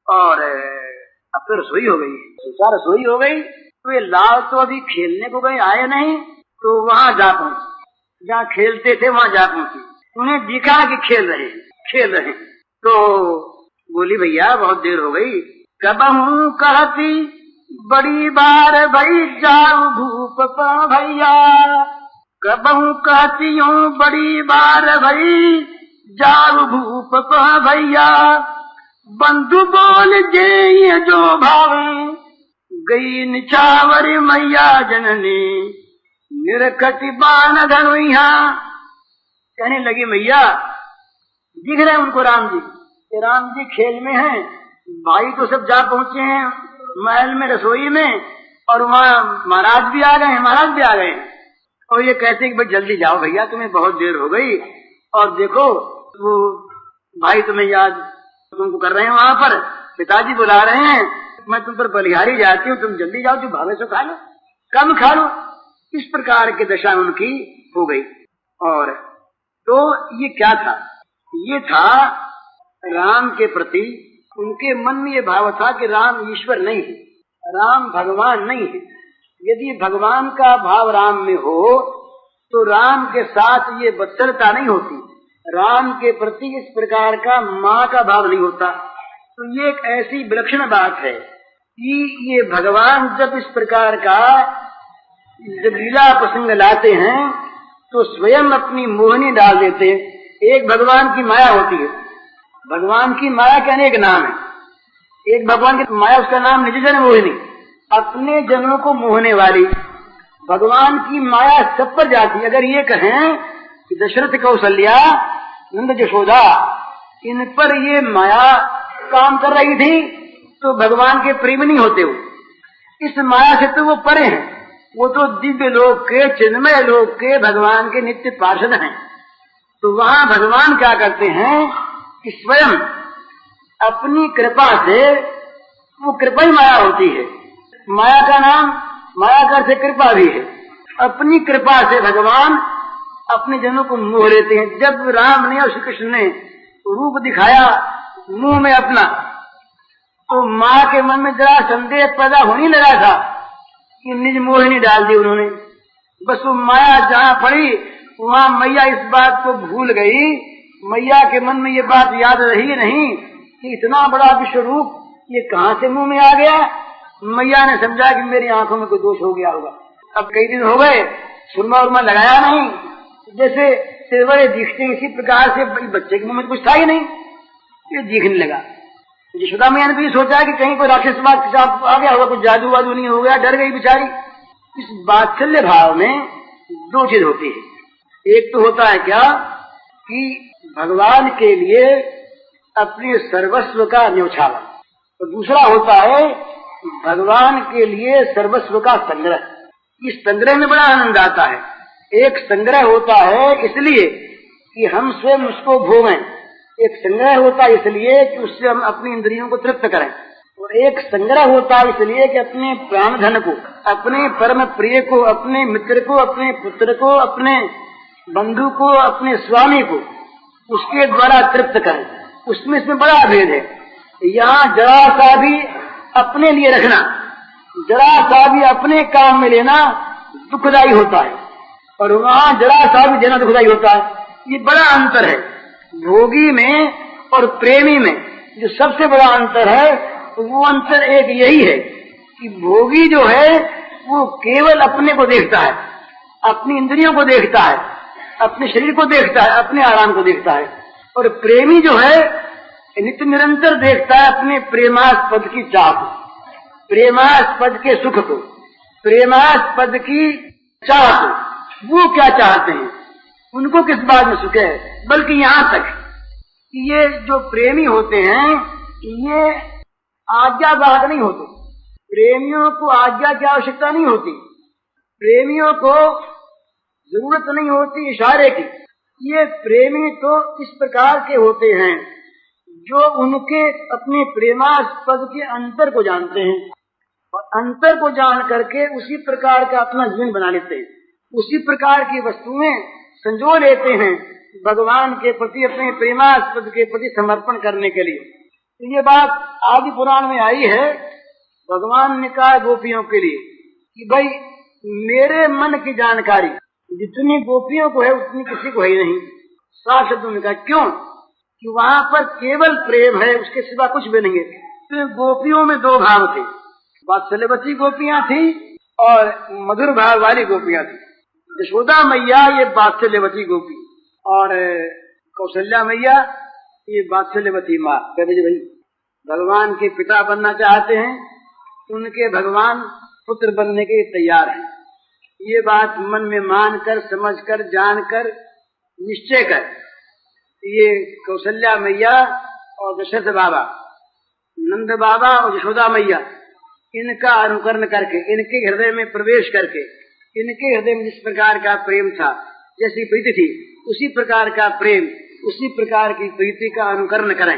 और अब तो रसोई हो गई, रसोई हो गई। तो ये लाल तो अभी खेलने को गए, आए नहीं। तो वहाँ जा पहुंची, जहाँ खेलते थे वहाँ जा पहुंची। उन्हें दिखा कि खेल रहे। तो बोली भैया बहुत देर हो गई। कबहू कहती बड़ी बार भई जाऊ भूप भैया, कबहू कहती हूँ बड़ी बार भई जाऊ भूप भैया, बंधु बोल जे जो भावे, गई निछावरी मैया जननी, निरकति बाण धनुइया। कहने लगी मैया दिख रहे हैं उनको राम जी, राम जी खेल में हैं, भाई तो सब जा पहुंचे हैं महल में रसोई में, और वहाँ महाराज भी आ गए हैं, महाराज भी आ गए हैं। और ये कहते हैं कि भाई जल्दी जाओ भैया, तुम्हें बहुत देर हो गई, और देखो वो भाई तुम्हें याद तुमको कर रहे हैं, वहाँ पर पिताजी बुला रहे हैं, मैं तुम पर बलिहारी जाती हूँ, तुम जल्दी जाओ, जो भावे सो खा लो, कम खा लो। इस प्रकार की दशा उनकी हो गई। और तो ये क्या था? ये था राम के प्रति उनके मन में ये भाव था कि राम ईश्वर नहीं है, राम भगवान नहीं है। यदि भगवान का भाव राम में हो तो राम के साथ ये बत्सरता नहीं होती, राम के प्रति इस प्रकार का माँ का भाव नहीं होता। तो ये एक ऐसी विलक्षण बात है कि ये भगवान जब इस प्रकार का जब लीला प्रसंग लाते हैं तो स्वयं अपनी मोहनी डाल देते हैं। एक भगवान की माया होती है, भगवान की माया के अनेक नाम है। एक भगवान की माया, उसका नाम निज जन मोहिनी, अपने जनों को मोहने वाली। भगवान की माया सब पर जाती। अगर ये कहें कि दशरथ कौशल्या नंद यशोदा इन पर ये माया काम कर रही थी तो भगवान के प्रेम नहीं होते वो, इस माया से तो वो परे हैं, वो तो दिव्य लोक के चिन्मय लोक के भगवान के नित्य पार्षद हैं। तो वहाँ भगवान क्या करते हैं कि स्वयं अपनी कृपा से, वो कृपा ही माया होती है, माया का नाम माया का अर्थ कृपा भी है। अपनी कृपा से भगवान अपने जनों को मोह लेते हैं। जब राम ने और श्री कृष्ण ने रूप दिखाया मुंह में अपना, तो माँ के मन में जरा संदेह पैदा होने लगा था कि निज मोहिनी डाल दी उन्होंने। बस वो माया जहाँ पड़ी वहाँ मैया इस बात को भूल गई। मैया के मन में ये बात याद रही नहीं कि इतना बड़ा विश्व रूप ये कहाँ से मुंह में आ गया। मैया ने समझा कि मेरी आंखों में कोई दोष हो गया होगा। अब कई दिन हो गए, सुरमा उरमा लगाया नहीं, जैसे सिरवरे दिखते इसी प्रकार से बच्चे के मुंह में कुछ था ही नहीं, ये दिखने लगा। यशोदा मैया ने भी सोचा कि कहीं कोई राक्षस बात आ गया होगा, कुछ जादू वादू नहीं हो गया, डर गई बेचारी। इस वात्सल्य भाव में दो चीज होती है। एक तो होता है क्या कि भगवान के लिए अपने सर्वस्व का न्यौछावर, तो दूसरा होता है भगवान के लिए सर्वस्व का संग्रह। इस संग्रह में बड़ा आनंद आता है। एक संग्रह होता है इसलिए कि हम स्वयं उसको भोगें, एक संग्रह होता है इसलिए कि उससे हम अपनी इंद्रियों को तृप्त करें, और एक संग्रह होता है इसलिए कि अपने प्राण धन को, अपने परम प्रिय को, अपने मित्र को, अपने पुत्र को, अपने बंधु को, अपने स्वामी को उसके द्वारा तृप्त करें। उसमें इसमें बड़ा भेद है। यहाँ जरा सा भी अपने लिए रखना, जरा सा भी अपने काम में लेना दुखदायी होता है, और वहाँ जरा सा भी देना दुखदायी होता है। ये बड़ा अंतर है भोगी में और प्रेमी में। जो सबसे बड़ा अंतर है वो अंतर एक यही है कि भोगी जो है वो केवल अपने को देखता है, अपनी इंद्रियों को देखता है, अपने शरीर को देखता है, अपने आराम को देखता है। और प्रेमी जो है नित्य निरंतर देखता है अपने प्रेमास्पद की चाह को, प्रेमास्पद के सुख को, प्रेमास्पद की चाह को। वो क्या चाहते हैं, उनको किस बात में सुख है। बल्कि यहाँ तक कि ये जो प्रेमी होते हैं ये आज्ञावाहक नहीं होते। प्रेमियों को आज्ञा की आवश्यकता नहीं होती, प्रेमियों को जरूरत नहीं होती इशारे की। ये प्रेमी तो इस प्रकार के होते हैं जो उनके अपने प्रेमास्पद के अंतर को जानते हैं, और अंतर को जान करके उसी प्रकार का अपना जीवन बना लेते हैं, उसी प्रकार की वस्तुएं संजो लेते हैं भगवान के प्रति, अपने प्रेमास्पद के प्रति समर्पण करने के लिए। तो ये बात आदि पुराण में आई है। भगवान ने कहा गोपियों के लिए कि भाई मेरे मन की जानकारी जितनी गोपियों को है उतनी किसी को है नहीं। साफ शब्दों में कहा क्यों कि वहाँ पर केवल प्रेम है, उसके सिवा कुछ भी नहीं है। तो गोपियों में दो भाव थे, वात्सल्यवती गोपियां थी और मधुर भाव वाली गोपियां थी। यशोदा मैया ये वात्सल्यवती गोपी और कौशल्या मैया ये वात्सल्यवती माँ। कहते भाई भगवान के पिता बनना चाहते हैं, उनके भगवान पुत्र बनने के तैयार हैं। ये बात मन में मान कर, समझ कर, जान कर, निश्चय कर, ये कौशल्या मैया और दशरथ बाबा, नंद बाबा और यशोदा मैया, इनका अनुकरण करके, इनके हृदय में प्रवेश करके, इनके हृदय में जिस प्रकार का प्रेम था, जैसी प्रीति थी, उसी प्रकार का प्रेम, उसी प्रकार की प्रीति का अनुकरण करें,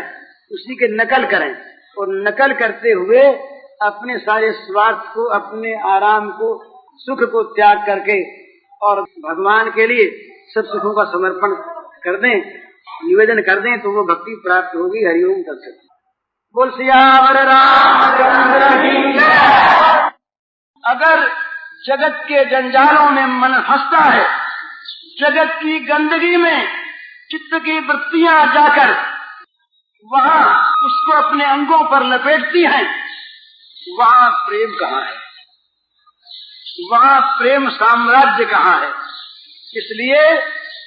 उसी के नकल करें, और नकल करते हुए अपने सारे स्वार्थ को, अपने आराम को, सुख को त्याग करके और भगवान के लिए सब सुखों का समर्पण कर दें, निवेदन कर दें, तो वो भक्ति प्राप्त होगी। हरिओम तत्सत। बोल सियावर रामचंद्र की जय। अगर जगत के जंजालों में मन फंसता है, जगत की गंदगी में चित्त की वृत्तियां जाकर वहां उसको अपने अंगों पर लपेटती हैं, वहां प्रेम कहाँ है, वहां प्रेम साम्राज्य कहाँ है। इसलिए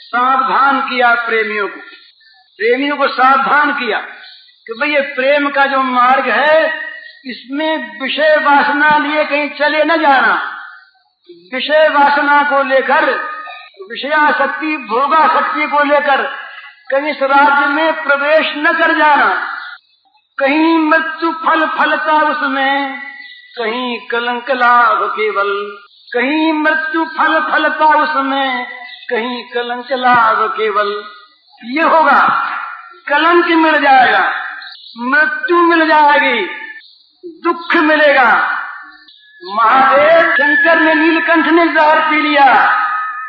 सावधान किया प्रेमियों को सावधान किया कि भाई ये प्रेम का जो मार्ग है, इसमें विषय वासना लिए कहीं चले न जाना, विषय वासना को लेकर, विषयासक्ति, भोगासक्ति को लेकर कहीं इस राज्य में प्रवेश न कर जाना। कहीं मृत्यु फल फलता उसमें, कहीं कलंक लाभ केवल, कहीं मृत्यु फल फलता उसमें, कहीं कलंक लाभ केवल। ये होगा, कलंक मिल जाएगा, मृत्यु मिल जाएगी, दुख मिलेगा। महादेव शंकर ने, नीलकंठ ने जहर पी लिया।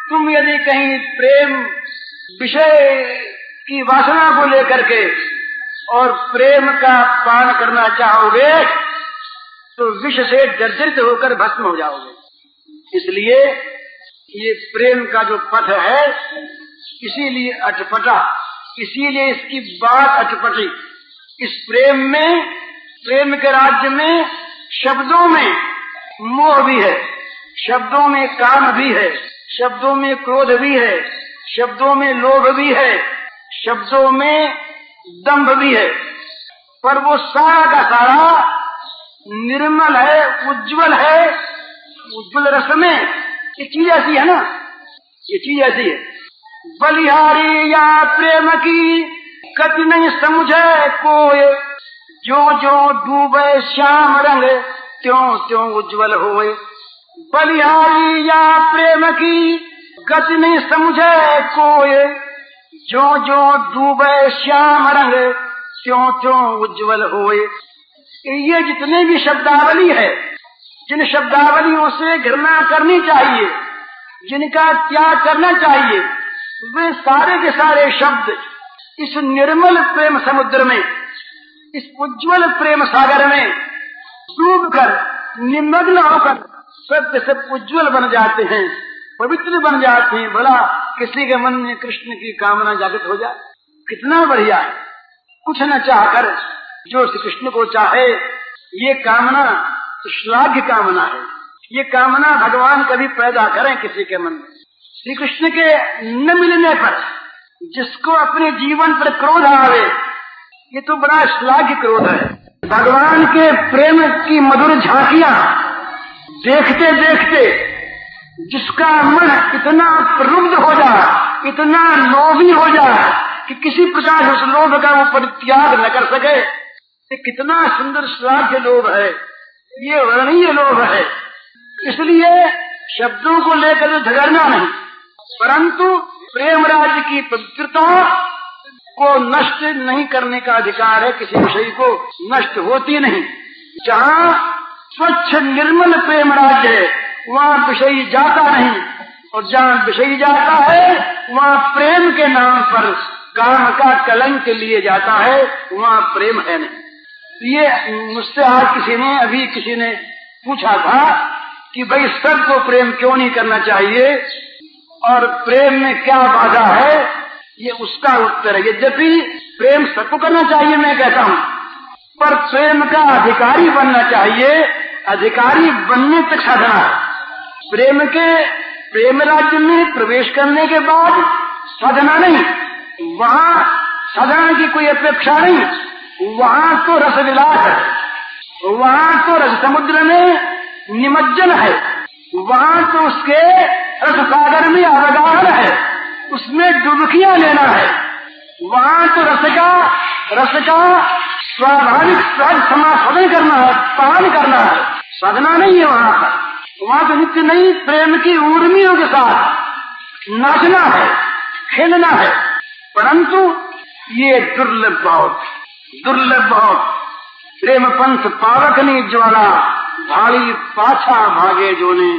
तुम यदि कहीं प्रेम विषय की वासना को लेकर के और प्रेम का पान करना चाहोगे तो विष से जर्जरित होकर भस्म हो जाओगे। इसलिए ये प्रेम का जो पथ है, इसीलिए अटपटा, इसीलिए इसकी बात अटपटी। इस प्रेम में, प्रेम के राज्य में शब्दों में मोह भी है, शब्दों में काम भी है, शब्दों में क्रोध भी है, शब्दों में लोभ भी है, शब्दों में दंभ भी है, पर वो सारा का सारा निर्मल है, उज्जवल है, उज्जवल रस में। ये चीज ऐसी है ना, ये चीज ऐसी है। बलिहारी या प्रेम की गति नहीं समझे कोई, जो जो डूबे श्याम रंग त्यों त्यों उज्जवल होए। बलिहारी या प्रेम की गति नहीं समझे कोई, जो जो डूबे श्याम रंग त्यों त्यों उज्जवल होए। ये जितने भी शब्दावली है, जिन शब्दावलियों से घृणा करनी चाहिए, जिनका त्याग करना चाहिए, वे सारे के सारे शब्द इस निर्मल प्रेम समुद्र में, इस उज्जवल प्रेम सागर में डूबकर, निमग्न होकर सत्य से उज्जवल बन जाते हैं, पवित्र बन जाते हैं। भला किसी के मन में कृष्ण की कामना जागृत हो जाए, कितना बढ़िया है। कुछ न चाहकर जो श्री कृष्ण को चाहे, ये कामना तो श्लाघ्य कामना है। ये कामना भगवान कभी पैदा करें किसी के मन में। श्री कृष्ण के न मिलने पर जिसको अपने जीवन पर क्रोध आवे, ये तो बड़ा श्लाघ्य क्रोध है। भगवान के प्रेम की मधुर झांकियां देखते देखते जिसका मन इतना प्रलुब्ध हो जाए, इतना लोभी हो जाए कि किसी प्रकार उस लोभ का वो परित्याग न कर सके, ये कितना सुंदर श्लाघ्य लोभ है, ये वर्णनीय लोभ है। इसलिए शब्दों को लेकर झगड़ना नहीं, परंतु प्रेम राज्य की पवित्रता को नष्ट नहीं करने का अधिकार है। किसी विषय को नष्ट होती नहीं। जहाँ स्वच्छ निर्मल प्रेम राज्य है, वहाँ विषयी जाता नहीं, और जहाँ विषयी जाता है, वहाँ प्रेम के नाम पर काम का कलंक लिए जाता है, वहाँ प्रेम है नहीं। ये मुझसे आज अभी किसी ने पूछा था कि भाई सबको प्रेम क्यों नहीं करना चाहिए और प्रेम में क्या बाधा है। ये उसका उत्तर है। यद्यपि प्रेम सबको करना चाहिए मैं कहता हूँ, पर प्रेम का अधिकारी बनना चाहिए। अधिकारी बनने तक साधना है। प्रेम राज्य में प्रवेश करने के बाद साधना नहीं, वहाँ साधना की कोई अपेक्षा नहीं। वहाँ तो रस विलास है, वहाँ तो रस समुद्र में निमज्जन है, वहाँ तो उसके रस सागर में अवगाहन है, उसमें डुबकियां लेना है। वहाँ तो रस का स्वाभाविक सहज समास्वादन करना है, पान करना है, साधना नहीं है वहाँ पर। वहाँ तो नित्य नहीं प्रेम की उर्मियों के साथ नाचना है, खेलना है। परंतु ये दुर्लभ बहुत प्रेम पंथ पावक ने ज्वाला भाड़ी पाछा भागे जोने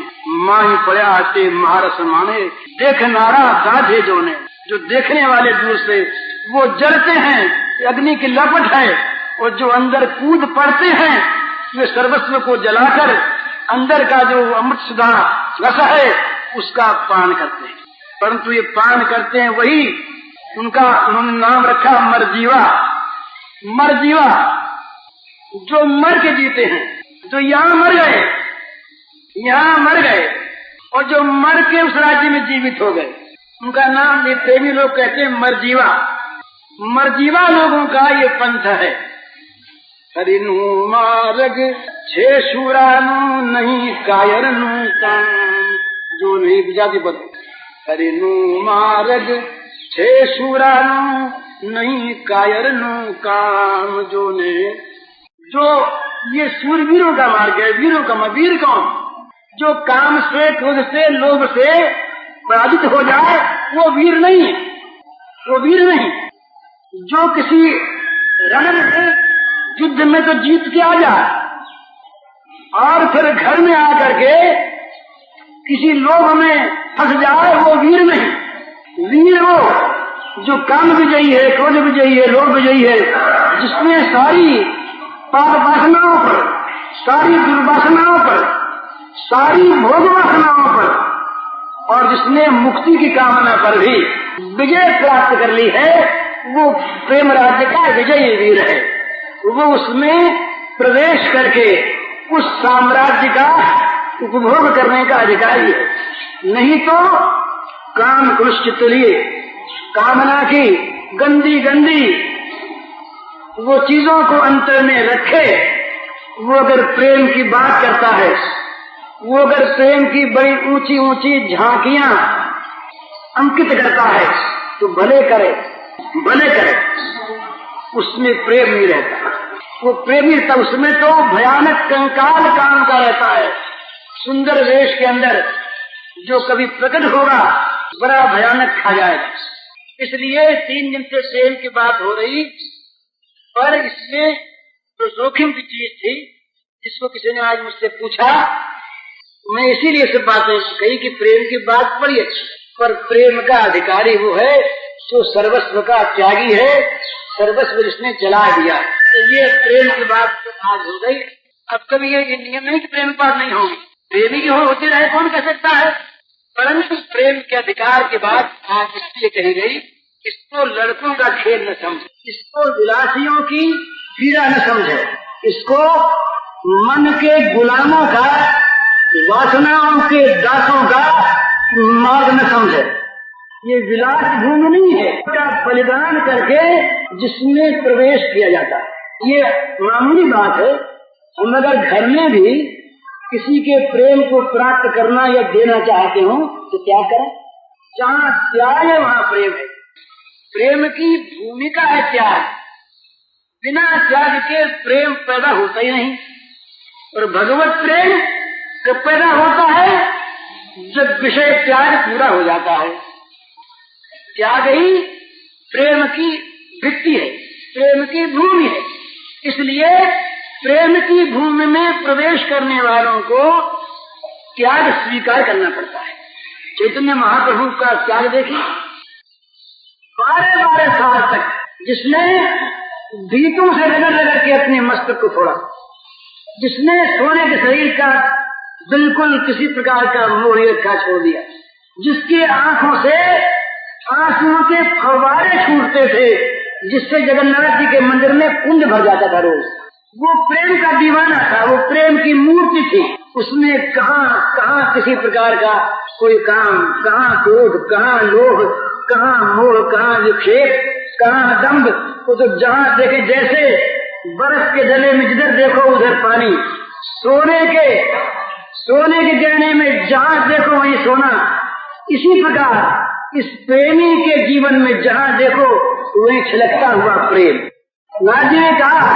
माही पड़ा ते महारस माने देख नारा दाधे जोने। जो देखने वाले दूर से वो जलते हैं, अग्नि की लपट है, और जो अंदर कूद पड़ते हैं वे सर्वस्व को जलाकर अंदर का जो अमृत सुधा रस है उसका पान करते हैं। परंतु ये पान करते हैं वही उन्होंने नाम रखा मरजीवा, जो मर के जीते हैं, जो यहाँ मर गए और जो मर के उस राज्य में जीवित हो गए, उनका नाम ये प्रेमी लोग कहते हैं मरजीवा लोगों का ये पंथ है। हरिनु मार्ग छे शूरानु नहीं कायरनु काम, जो नहीं बुझाती बता। हरिनु मार्ग छे शूरानु नहीं कायरनु काम, जो ये सूरवीरों का मार्ग है। वीर कौन? जो काम से, क्रोध से, लोभ से पराजित हो जाए वो वीर नहीं। जो किसी रण में युद्ध में तो जीत के आ जाए और फिर घर में आकर के किसी लोभ में फंस जाए वो वीर नहीं। वीर वो जो काम विजयी है, क्रोध विजयी है, लोभ विजयी है, जिसमें सारी पाप वासनाओं पर, सारी दुर्वासनाओं पर, सारी भोग वासनाओं पर और जिसने मुक्ति की कामना पर भी विजय प्राप्त कर ली है वो प्रेम राज्य का विजयी वीर है। वो उसमें प्रवेश करके उस साम्राज्य का उपभोग करने का अधिकारी है। नहीं तो काम कुलुष्चित लिए कामना की गंदी वो चीजों को अंतर में रखे, वो अगर प्रेम की बात करता है, वो अगर प्रेम की बड़ी ऊंची झांकियां अंकित करता है तो भले करे, उसमें प्रेम नहीं रहता। वो प्रेमी रहता, उसमें तो भयानक कंकाल काम का रहता है। सुंदर वेश के अंदर जो कभी प्रकट होगा बड़ा भयानक खा जाएगा। इसलिए 3 दिन से प्रेम की बात हो रही, पर इसमें जो जोखिम की चीज थी जिसको किसी ने आज मुझसे पूछा, मैं इसीलिए सब बातें कही कि प्रेम की बात बड़ी अच्छी, पर प्रेम का अधिकारी वो है जो सर्वस्व का त्यागी है, सर्वस्व जिसने जला दिया। तो ये प्रेम की बात तो आज हो गई। अब कभी ये नियम नहीं कि प्रेम की बात नहीं होगी, प्रेमी की होती रहे कौन कह सकता है। परंतु प्रेम के अधिकार के बाद आज इसलिए कही गई, इसको लड़कों का खेल न समझे, इसको विलासियों की पीड़ा न समझे, इसको मन के गुलामों का, वासनाओं के दासों का मार्ग न समझे। ये विलास भूमि नहीं है, इसका बलिदान करके जिसमें प्रवेश किया जाता है। ये मामूली बात है। हम अगर घर में भी किसी के प्रेम को प्राप्त करना या देना चाहते हो तो क्या करें? जहाँ त्याग है वहाँ प्रेम है। प्रेम की भूमिका है त्याग। बिना त्याग के प्रेम पैदा होता ही नहीं। और भगवत प्रेम कब पैदा होता है? जब विषय त्याग पूरा हो जाता है। त्याग ही प्रेम की भित्ति है, प्रेम की भूमि है। इसलिए प्रेम की भूमि में प्रवेश करने वालों को त्याग स्वीकार करना पड़ता है। चैतन्य महाप्रभु का त्याग देखिए, 12 साल तक जिसने दीपों से रगड़ के अपने मस्तक को फोड़ा, जिसने सोने के शरीर का बिल्कुल किसी प्रकार का मोह रखा छोड़ दिया, जिसकी आंखों से आंसुओं के फव्वारे छूटते थे, जिससे जगन्नाथ जी के मंदिर में कुंड भर जाता था रोज, वो प्रेम का दीवाना था, वो प्रेम की मूर्ति थी। उसमें कहाँ किसी प्रकार का कोई काम, कहाँ क्रोध, कहाँ लोभ, कहाँ मोह, कहाँ विक्षेप, कहाँ दंभ। वो तो जहाँ देखे सोने के गहने में जहाँ देखो वही सोना। इसी प्रकार इस प्रेमी के जीवन में जहाँ देखो वही छलकता हुआ प्रेम। नाथ जी ने कहा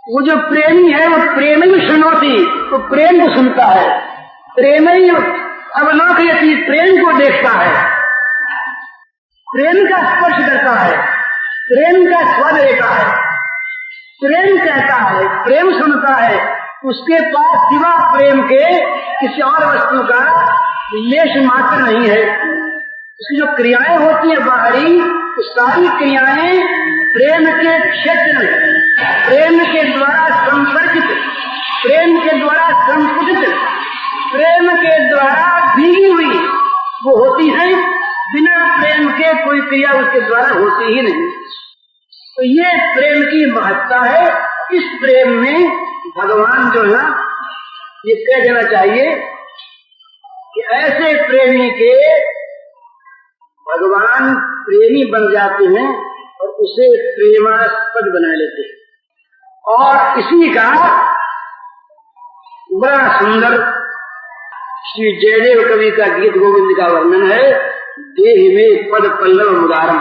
वो जो प्रेमी है वो प्रेम ही सुनोती, तो प्रेम को सुनता है, प्रेम ही अवलोकयति, प्रेम को देखता है, प्रेम का स्पर्श करता है, प्रेम का स्वाद लेता है, प्रेम कहता है, प्रेम सुनता है। उसके पास सिवा प्रेम के किसी और वस्तु का लेश मात्र नहीं है। उसकी जो क्रियाएं होती है बाहरी, तो सारी क्रियाएं प्रेम के क्षेत्र में, प्रेम के द्वारा संपर्कित, प्रेम के द्वारा संपुटित, प्रेम के द्वारा भीगी हुई वो होती है। बिना प्रेम के कोई क्रिया उसके द्वारा होती ही नहीं। तो ये प्रेम की महत्ता है। इस प्रेम में भगवान जो है ये कह देना चाहिए कि ऐसे प्रेमी के भगवान प्रेमी बन जाते हैं और उसे प्रेमास्पद बना लेते हैं। और इसी का बड़ा सुंदर श्री जयदेव कवि का गीत गोविंद का वर्णन है। देह में पद पल्लव मुदारम।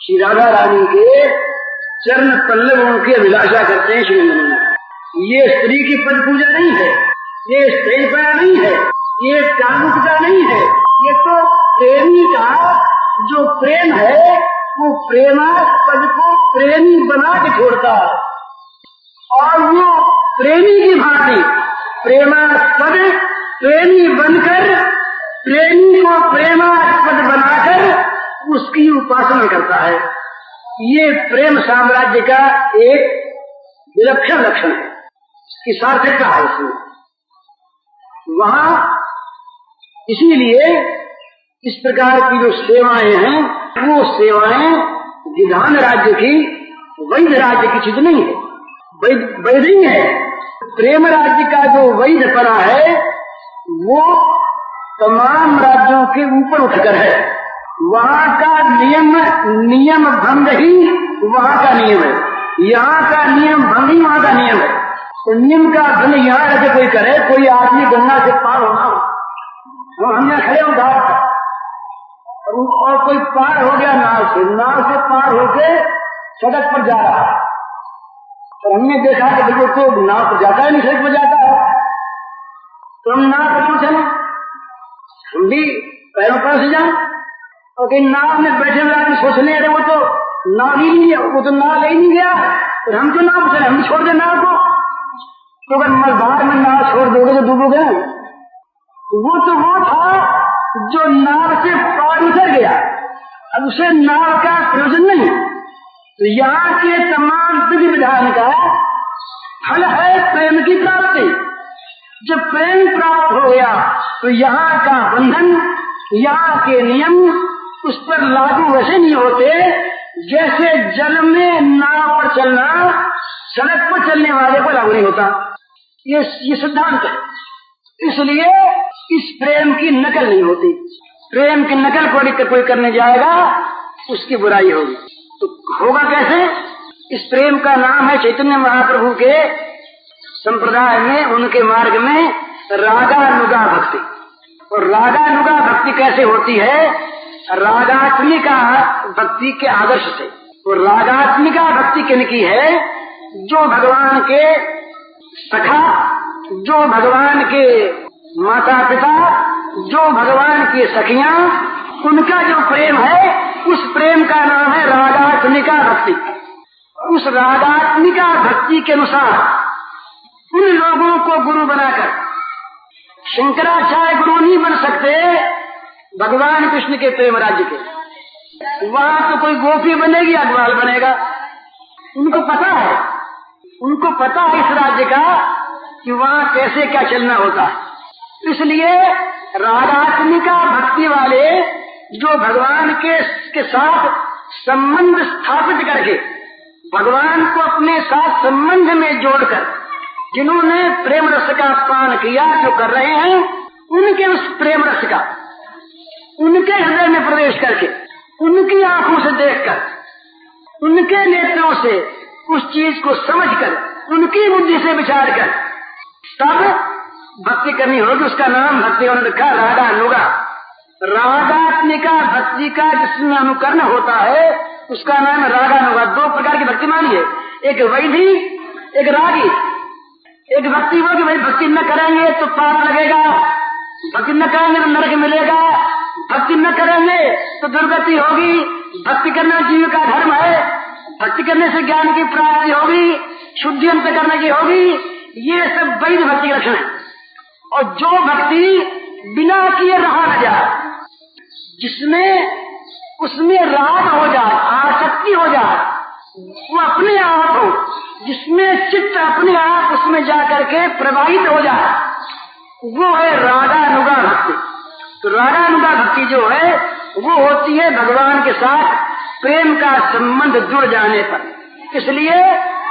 श्री राधा रानी के चरण पल्लवों की अभिलाषा करते हैं श्री नंदन। ये स्त्री की पद पूजा नहीं है, ये स्त्रीपना नहीं है, ये कामुकता नहीं है, ये तो प्रेमी का जो प्रेम है वो प्रेमास्पद को प्रेमी बना के छोड़ता है। और वो प्रेमी की भांति प्रेमास्पद प्रेमी बनकर प्रेमी को प्रेमास्पद बनाकर उसकी उपासना करता है। ये प्रेम साम्राज्य का एक विलक्षण लक्षण है, इसकी सार्थकता है इसमें। वहां इसीलिए इस प्रकार की जो सेवाएं हैं वो सेवाएं विधान राज्य की, वैध राज्य की चीज नहीं है, वैध ही है। प्रेम राज्य का जो वैधपना है वो तमाम राज्यों के ऊपर उठकर है। वहाँ का नियम भंग ही वहाँ का नियम है, यहाँ का नियम भंग ही वहाँ का नियम है। तो नियम का भंग यहाँ ऐसे कोई करे, कोई आदमी गंगा से पार होना हो, हम यहाँ खड़े हो घाट और कोई पार हो गया नाव से पार होके सड़क पर जा रहा है, और हमने देखा कि देखो तो नाव पर जाता है नहीं, सड़क पर जाता है, तो हम नाव पर क्यों चले, हम भी पैरों पर से जाए। और कहीं नाव में बैठे हुए आदमी सोच ले रहे वो तो नाव ही नहीं है, वो तो नाव ले नहीं गया, और हम क्यों नाव चले, हम छोड़ दे नाव को। तो अगर मझधार में नाव छोड़ दोगे तो डूबोगे। वो तो वो था जो नाव से पार उतर गया, अब उसे नाव का प्रयोजन नहीं। तो यहाँ के तमाम विधि विधान का फल है प्रेम की प्राप्ति। जब प्रेम प्राप्त हो गया तो यहाँ का बंधन, यहाँ के नियम उस पर लागू वैसे नहीं होते जैसे जल में नाव पर चलना सड़क पर चलने वाले को लागू नहीं होता। ये सिद्धांत है। इसलिए इस प्रेम की नकल नहीं होती। प्रेम की नकल कोई करने जाएगा उसकी बुराई होगी। तो होगा कैसे? इस प्रेम का नाम है चैतन्य महाप्रभु के संप्रदाय में, उनके मार्ग में रागानुगा भक्ति। और रागानुगा भक्ति कैसे होती है? रागात्मिका भक्ति के आदर्श से। और रागात्मिका भक्ति किनकी है? जो भगवान के सखा, जो भगवान के माता पिता, जो भगवान की सखियां, उनका जो प्रेम है उस प्रेम का नाम है रागात्मिका भक्ति। उस रागात्मिका भक्ति के अनुसार उन लोगों को गुरु बनाकर, शंकराचार्य गुरु नहीं बन सकते भगवान कृष्ण के प्रेम राज्य के। वहां तो कोई गोपी बनेगी, अग्रवाल बनेगा। उनको पता है इस राज्य का कि वहां कैसे क्या चलना होता है। इसलिए रागात्मिका भक्ति वाले जो भगवान के साथ संबंध स्थापित करके, भगवान को अपने साथ संबंध में जोड़कर, जिन्होंने प्रेम रस का पान किया, जो कर रहे हैं, उनके उस प्रेम रस का उनके हृदय में प्रवेश करके, उनकी आंखों से देखकर, उनके नेत्रों से उस चीज को समझकर, उनकी बुद्धि से विचार कर, तब भक्ति करनी होगी, उसका नाम भक्ति उन्होंने रखा रागानुगा। रागात्मिका भक्ति का जिसमें अनुकरण होता है उसका नाम रागानुगा। दो प्रकार की भक्ति मानिए, एक वैधि, एक रागी। एक भक्ति वो कि भाई भक्ति न करेंगे तो पाप लगेगा, भक्ति न करेंगे तो नरक मिलेगा, भक्ति न करेंगे तो दुर्गति होगी, भक्ति करना जीव का धर्म है, भक्ति करने से ज्ञान की प्राप्ति होगी, शुद्धि अंत करने की होगी। ये सब वैध भक्ति के लक्षण है। और जो भक्ति बिना किए रहा न जाए, जिसमें उसमें राग हो जाए, आसक्ति हो जाए, वो अपने आप हो, जिसमें चित्त अपने आप उसमें जाकर के प्रवाहित हो जाए, वो है रागानुगा भक्ति। तो रागानुगा भक्ति जो है वो होती है भगवान के साथ प्रेम का संबंध जुड़ जाने पर। इसलिए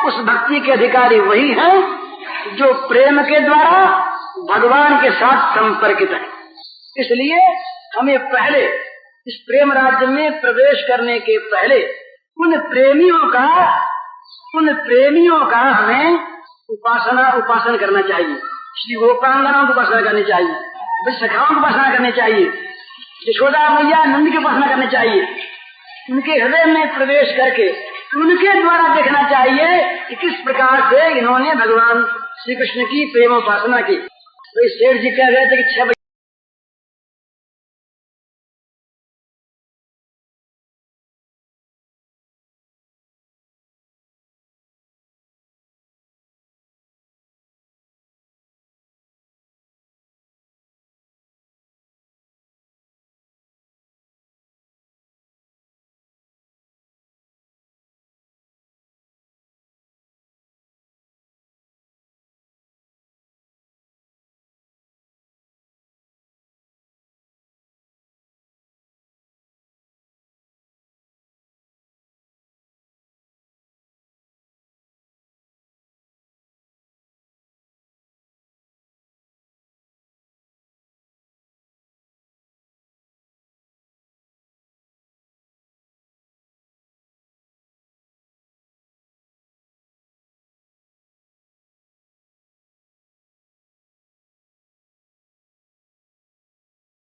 उस भक्ति के अधिकारी वही हैं जो प्रेम के द्वारा भगवान के साथ संपर्कित है। इसलिए हमें पहले इस प्रेम राज्य में प्रवेश करने के पहले उन प्रेमियों का हमें उपासना करना चाहिए। श्री गोपांगनाओं की उपासना करनी चाहिए, सखाओं की उपासना करनी चाहिए, यशोदा मैया नंद की उपासना करनी चाहिए। उनके हृदय में प्रवेश करके उनके द्वारा देखना चाहिए कि किस प्रकार से इन्होंने भगवान श्री कृष्ण की प्रेम उपासना की। तो सेठ जी कह रहे थे कि 6